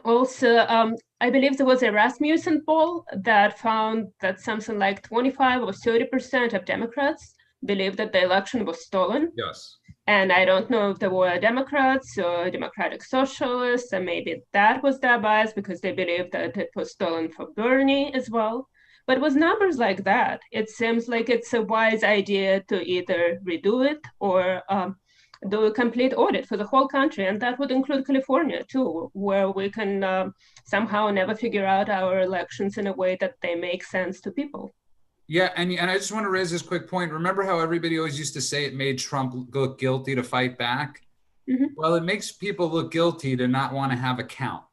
Also, I believe there was a Rasmussen poll that found that something like 25 or 30% of Democrats believe that the election was stolen. Yes. And I don't know if there were Democrats or Democratic Socialists, and maybe that was their bias because they believed that it was stolen for Bernie as well. But with numbers like that, it seems like it's a wise idea to either redo it or do a complete audit for the whole country. And that would include California too, where we can somehow never figure out our elections in a way that they make sense to people. Yeah, and I just want to raise this quick point. Remember how everybody always used to say it made Trump look guilty to fight back? Mm-hmm. Well, it makes people look guilty to not want to have a count.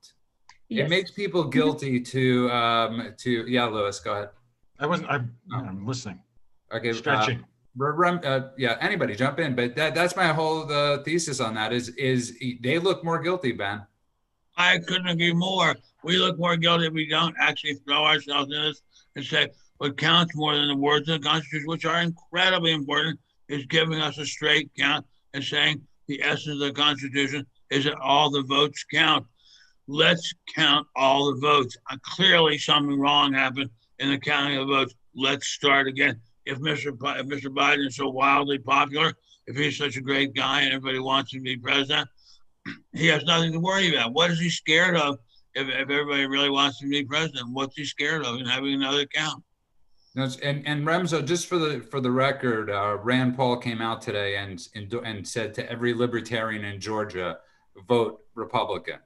Yes. It makes people guilty to yeah, Lewis, go ahead. I'm listening. Okay, stretching. Yeah, anybody jump in, but that's my whole thesis on that is they look more guilty, Ben. I couldn't agree more. We look more guilty if we don't actually throw ourselves in this and say what counts more than the words of the Constitution, which are incredibly important, is giving us a straight count and saying the essence of the Constitution is that all the votes count. Let's count all the votes. Clearly, something wrong happened in the counting of votes. Let's start again. If Mr. Biden is so wildly popular, if he's such a great guy and everybody wants him to be president, he has nothing to worry about. What is he scared of if everybody really wants him to be president? What's he scared of in having another count? And Remzo, just for the record, Rand Paul came out today and said to every libertarian in Georgia, vote Republican.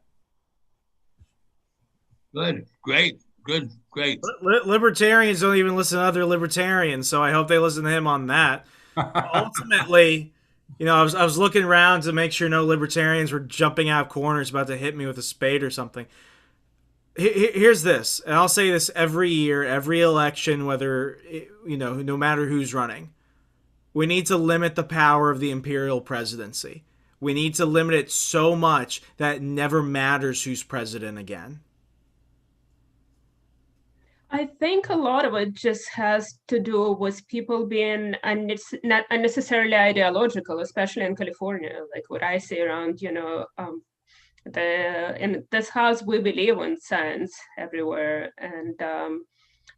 Good, great, good, great. Libertarians don't even listen to other libertarians, so I hope they listen to him on that. Ultimately, I was looking around to make sure no libertarians were jumping out of corners about to hit me with a spade or something. Here's this, and I'll say this every year, every election, whether, no matter who's running. We need to limit the power of the imperial presidency. We need to limit it so much that it never matters who's president again. I think a lot of it just has to do with people being not unnecessarily ideological, especially in California. Like what I see around, in this house, we believe in science everywhere. And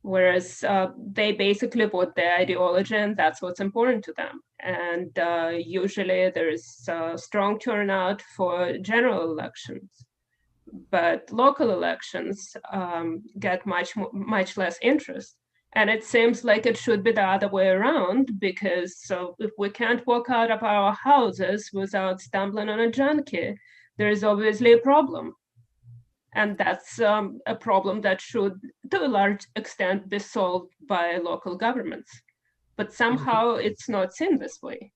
whereas they basically vote their ideology, and that's what's important to them. And usually there's a strong turnout for general elections. But local elections get much less interest. And it seems like it should be the other way around, because if we can't walk out of our houses without stumbling on a junkie, there is obviously a problem. And that's a problem that should, to a large extent, be solved by local governments. But somehow it's not seen this way.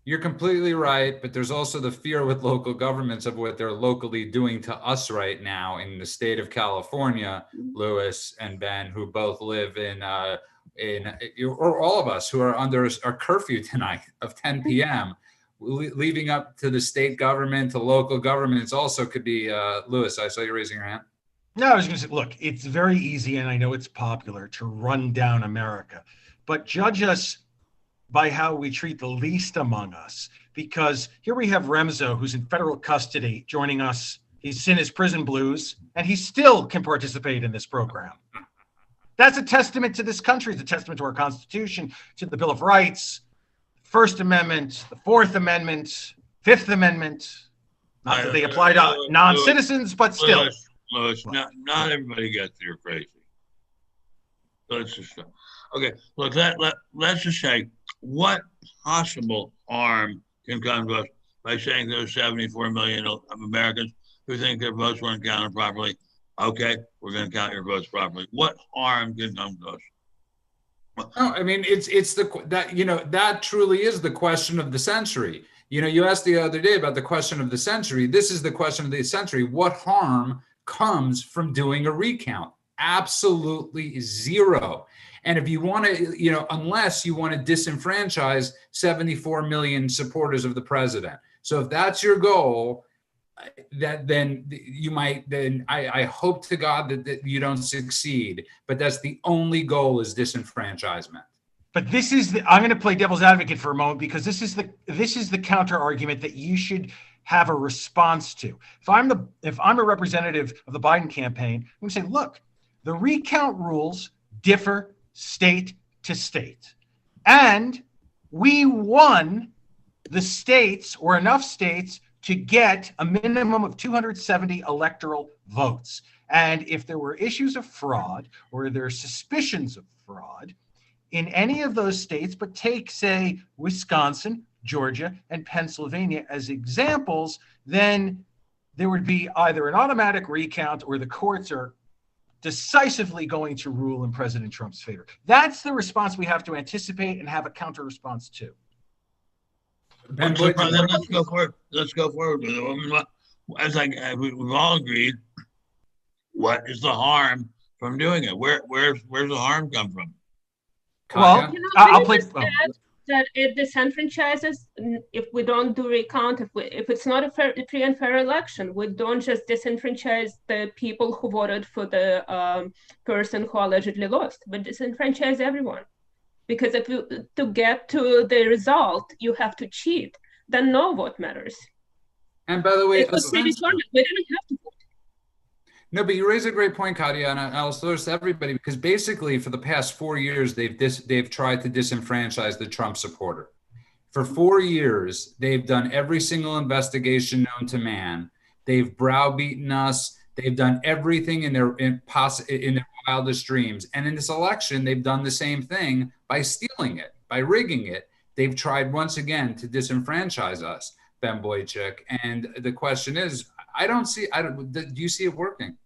You're completely right, but there's also the fear with local governments of what they're locally doing to us right now in the state of California, Lewis and Ben, who both live or all of us who are under a curfew tonight of 10 p.m., leaving up to the state government, to local governments also could be, Lewis, I saw you raising your hand. No, I was going to say, look, it's very easy, and I know it's popular to run down America, but judge us by how we treat the least among us. Because here we have Remzo, who's in federal custody, joining us. He's in his prison blues, and he still can participate in this program. That's a testament to this country. It's a testament to our Constitution, to the Bill of Rights, First Amendment, the Fourth Amendment, Fifth Amendment. Not that they apply to non-citizens, but still. Lewis, not everybody gets you're crazy. Let's just okay. Look, let's just say, what possible harm can come to us by saying there's 74 million of Americans who think their votes weren't counted properly? Okay, we're going to count your votes properly. What harm can come to us? No, I mean that truly is the question of the century. You asked the other day about the question of the century. This is the question of the century. What harm comes from doing a recount? Absolutely zero. And if you want to, unless you want to disenfranchise 74 million supporters of the president. So if that's your goal, then you might, I hope to God that you don't succeed, but that's the only goal, is disenfranchisement. But I'm going to play devil's advocate for a moment, because this is the counter argument that you should have a response to. If I'm a representative of the Biden campaign, I'm going to say, look, the recount rules differ state to state. And we won the states, or enough states, to get a minimum of 270 electoral votes. And if there were issues of fraud or there are suspicions of fraud in any of those states, but take, say, Wisconsin, Georgia, and Pennsylvania as examples, then there would be either an automatic recount or the courts are decisively going to rule in President Trump's favor. That's the response we have to anticipate and have a counter response to. Let's go forward. Let's go forward with it. As we've all agreed, what is the harm from doing it? Where's the harm come from? Well, I'll play. That it disenfranchises if we don't do recount, if it's not a free and fair election, we don't just disenfranchise the people who voted for the person who allegedly lost, but disenfranchise everyone. Because if to get to the result, you have to cheat, then no vote matters. And by the way, we didn't have to vote. No, but you raise a great point, Katia, and I'll throw this to everybody, because basically for the past 4 years, they've tried to disenfranchise the Trump supporter. For 4 years, they've done every single investigation known to man. They've browbeaten us. They've done everything in their wildest dreams. And in this election, they've done the same thing by stealing it, by rigging it. They've tried once again to disenfranchise us, Ben Boychuk. And the question is, do you see it working?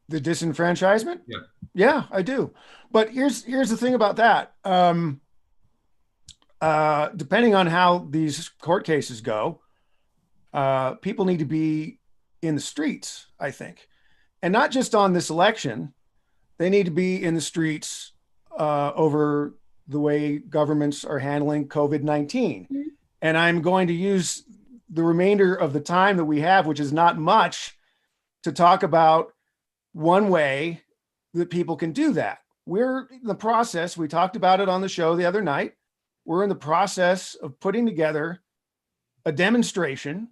The disenfranchisement? Yeah. Yeah, I do. But here's the thing about that. Depending on how these court cases go, people need to be in the streets, I think. And not just on this election. They need to be in the streets over the way governments are handling COVID-19. Mm-hmm. And I'm going to use the remainder of the time that we have, which is not much, to talk about one way that people can do that. We're in the process, we talked about it on the show the other night, we're in the process of putting together a demonstration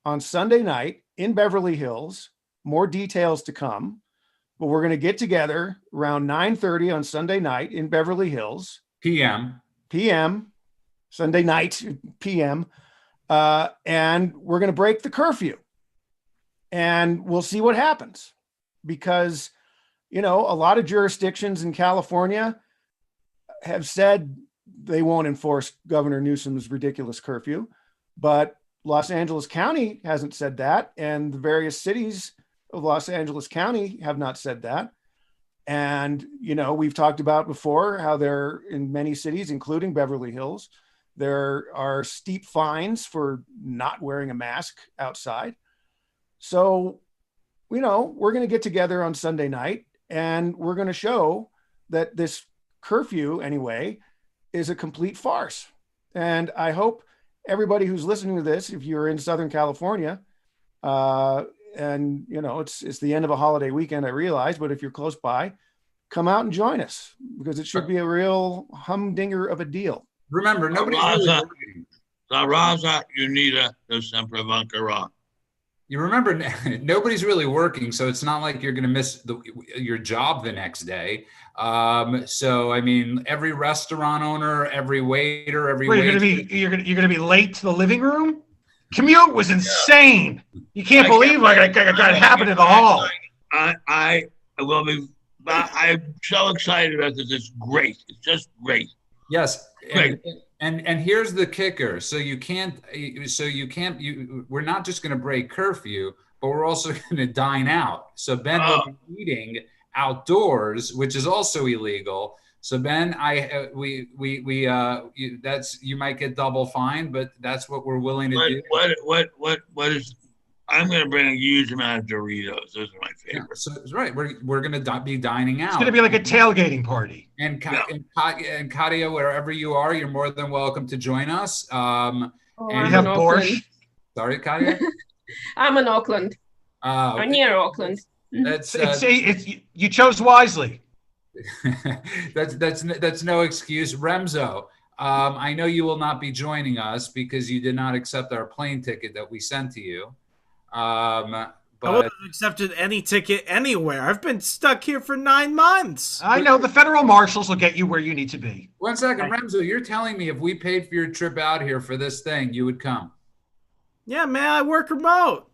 on Sunday night in Beverly Hills. More details to come, but we're going to get together around 9:30 on Sunday night in Beverly Hills. PM, Sunday night, PM. And we're going to break the curfew, and we'll see what happens, because, a lot of jurisdictions in California have said they won't enforce Governor Newsom's ridiculous curfew, but Los Angeles County hasn't said that. And the various cities of Los Angeles County have not said that. And, we've talked about before how there in many cities, including Beverly Hills, there are steep fines for not wearing a mask outside. So, we're going to get together on Sunday night, and we're going to show that this curfew, anyway, is a complete farce. And I hope everybody who's listening to this, if you're in Southern California, and it's the end of a holiday weekend, I realize, but if you're close by, come out and join us, because it should be a real humdinger of a deal. Remember, nobody's really working. Raza unida de semprevancara. You remember, nobody's really working, so it's not like you're going to miss your job the next day. So, I mean, every restaurant owner, every waiter, you're going to be late to the living room? Commute was insane. You can't believe it happened in the hall. I will be. I'm so excited about this. It's great. It's just great. Yes. Great. And here's the kicker. We're not just going to break curfew, but we're also going to dine out. So Ben will be eating outdoors, which is also illegal. So Ben, you might get double fined, but that's what we're willing to do. What is? I'm going to bring a huge amount of Doritos. Those are my favorite. Yeah, so it's right. We're going to be dining out. It's going to be like a tailgating party. And Katia, wherever you are, you're more than welcome to join us. And we have borscht. Sorry, Katia. I'm in Oakland. I'm near Oakland. You chose wisely. That's no excuse. Remzo, I know you will not be joining us because you did not accept our plane ticket that we sent to you. I wouldn't have accepted any ticket anywhere. I've been stuck here for 9 months. I know the federal marshals will get you where you need to be. 1 second, Remzo, you're telling me if we paid for your trip out here for this thing, you would come? Yeah, man, I work remote.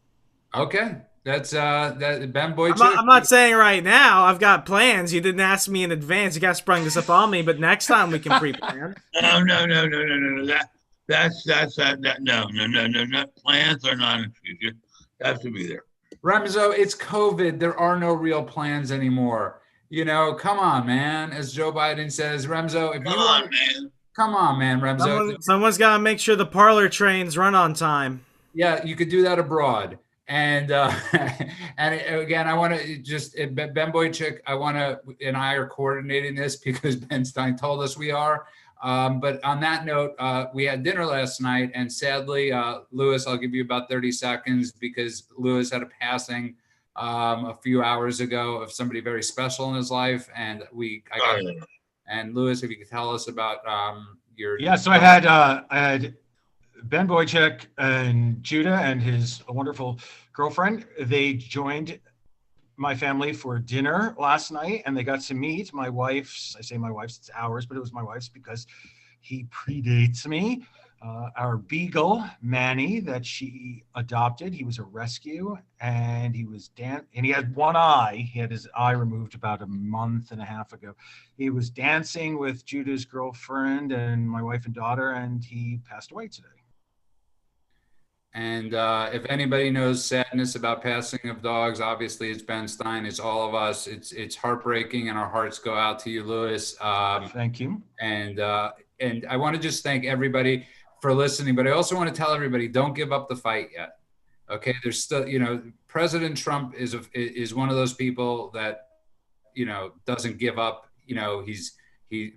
Okay. That's that Ben Boychuk. I'm not saying right now. I've got plans. You didn't ask me in advance. You guys sprung this up on me, but next time we can pre-plan. No. That's no. Plans are not an excuse. You have to be there. Remzo, it's COVID. There are no real plans anymore. You know, come on, man. As Joe Biden says, Remzo, if come on, man, Remzo. Someone's got to make sure the parlor trains run on time. Yeah, you could do that abroad. And and again, I want to just Ben Boychuk, and I are coordinating this because Ben Stein told us we are. But on that note, we had dinner last night, and sadly, Lewis, I'll give you about 30 seconds because Lewis had a passing a few hours ago of somebody very special in his life, and and Lewis, if you could tell us about your. Yeah, so I had Ben Boychuk and Judah and his wonderful girlfriend. They joined my family for dinner last night, and they got to meet my wife's. I say my wife's, it's ours, but it was my wife's because he predates me. Our beagle Manny that she adopted. He was a rescue, and he was and he had one eye. He had his eye removed about a month and a half ago. He was dancing with Judah's girlfriend and my wife and daughter, and he passed away today. And if anybody knows sadness about passing of dogs, obviously it's Ben Stein. It's all of us. It's heartbreaking, and our hearts go out to you, Lewis. Thank you. And I want to just thank everybody for listening, but I also want to tell everybody, don't give up the fight yet. Okay, there's still, President Trump is one of those people that, doesn't give up.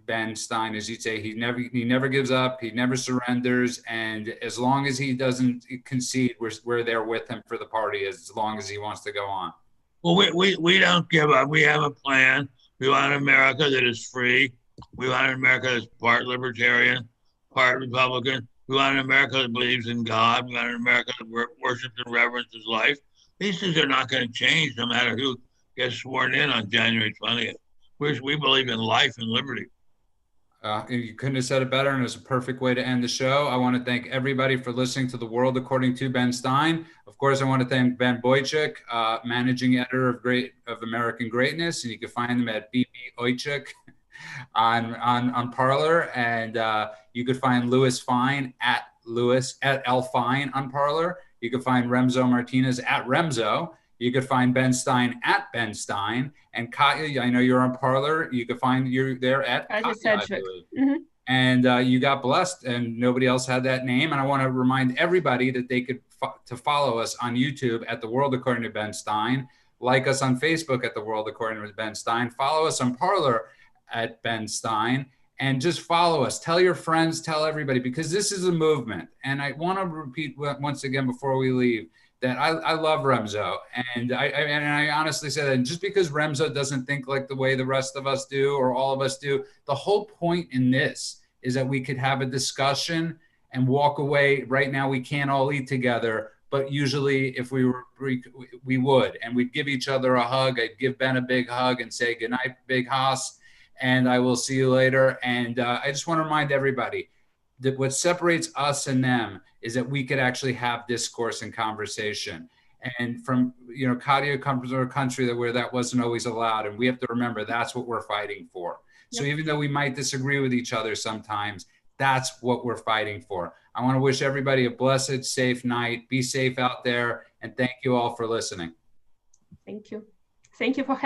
Ben Stein, as you say, he never gives up. He never surrenders. And as long as he doesn't concede, we're there with him for the party as long as he wants to go on. Well, we don't give up. We have a plan. We want an America that is free. We want an America that's part libertarian, part Republican. We want an America that believes in God. We want an America that worships and reverences life. These things are not going to change no matter who gets sworn in on January 20th. We believe in life and liberty. You couldn't have said it better, and it's a perfect way to end the show. I want to thank everybody for listening to The World According to Ben Stein. Of course, I want to thank Ben Boychuk, managing editor of American Greatness, and you can find him at BB Boychuk on Parler, and you could find Louis Fine at L Fine on Parler. You can find Remzo Martinez at Remzo. You could find Ben Stein at Ben Stein. And Katya, I know you're on Parler. You could find you there at Katya, I believe. Mm-hmm. And you got blessed, and nobody else had that name. And I want to remind everybody that they could to follow us on YouTube at The World According to Ben Stein. Like us on Facebook at The World According to Ben Stein. Follow us on Parler at Ben Stein. And just follow us. Tell your friends. Tell everybody, because this is a movement. And I want to repeat once again before we leave that I love Remzo, and I honestly say that just because Remzo doesn't think like the way the rest of us do or all of us do, the whole point in this is that we could have a discussion and walk away. Right now we can't all eat together, but usually if we would, and we'd give each other a hug. I'd give Ben a big hug and say goodnight, Big Haas, and I will see you later. And I just want to remind everybody that what separates us and them is that we could actually have discourse and conversation. And from, Katya comes from a country where that wasn't always allowed. And we have to remember that's what we're fighting for. Yep. So even though we might disagree with each other sometimes, that's what we're fighting for. I want to wish everybody a blessed, safe night. Be safe out there. And thank you all for listening. Thank you. Thank you for having me.